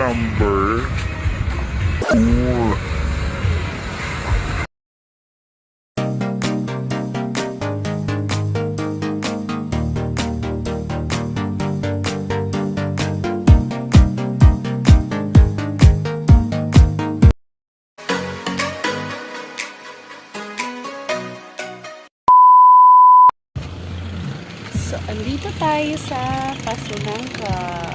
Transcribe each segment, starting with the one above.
number 4. So, andito tayo sa Zamboanga.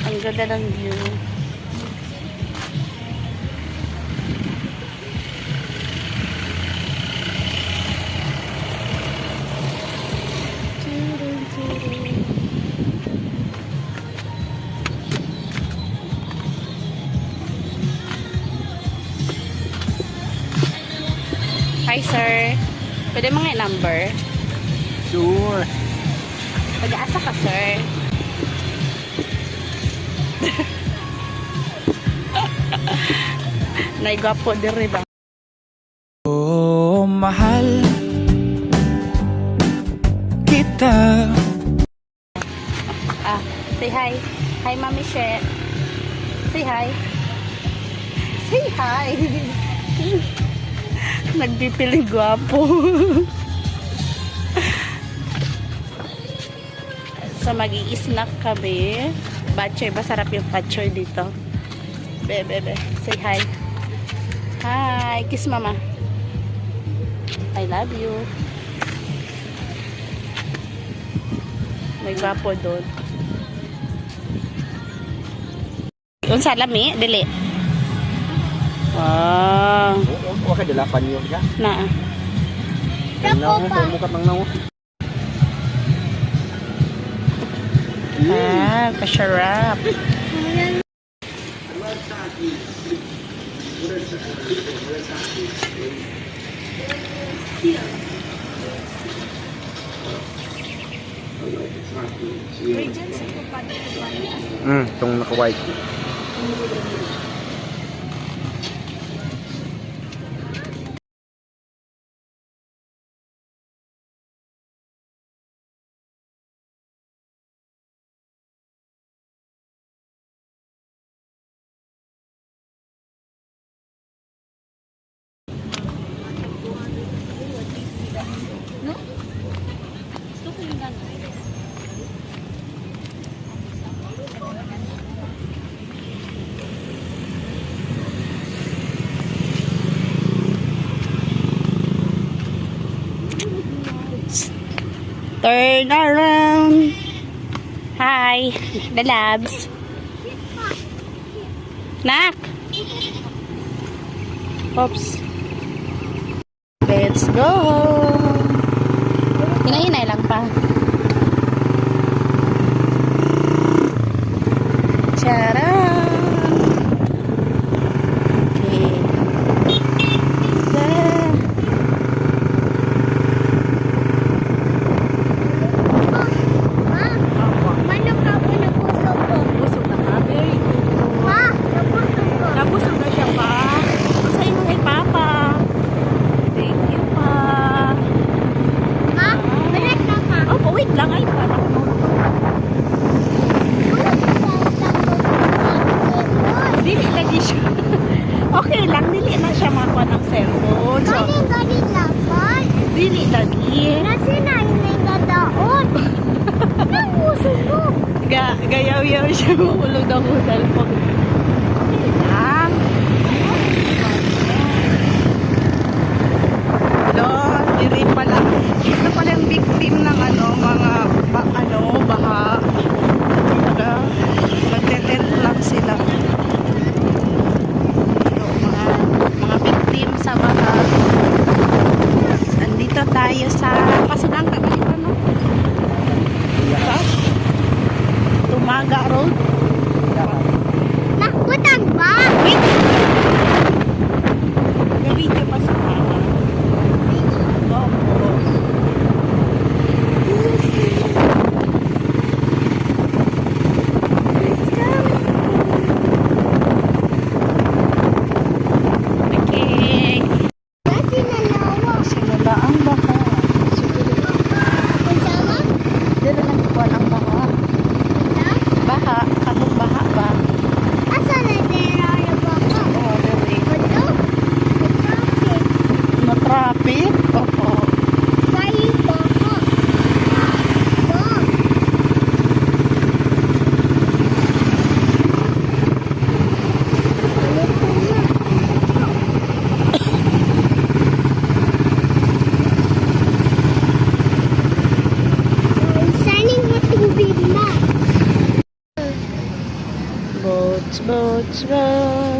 Ang ganda ng view. Hi sir, pwede mga number? Sure. Pag-aasa ka sir. Naigwapo din rin ba? Oh, mahal kita. Say hi. Hi mommyshe. Say hi. Say hi. Nagpipiling gwapo. So mag-i-snack kami. Batchoy, masarap yung batchoy dito. Bebe, say hi. Hi, kiss mama. I love you. May gwapo doon. Unsa lami, dili. Ah. Wala ka dalapan niyo siya. Na. Mukat ng nawo. Kasarap. Itong naka-white. No? Gusto ko yung gano'n. Turn around. Hi, the labs. Nak. Oops. Let's go. Hinay-hinay lang pa. Charan. Okay. Okay lang, dili na siya makuha ng cellphone. So, Galing laban. dili lagi. Kasi na yung nagdadaon. Ang uso mo. Gayaw-yaw siya mahulog ng cellphone. Okay lang. Doon, diri pala. Ito pala yung victim ng baha. Magte-tent lang sila. Mga victim sa baha. Andito tayo sa Zamboanga City, no? Sa Tumaga Road. Nakutang ba? Wait! Gawin pa sa kanan. Opo. Outro.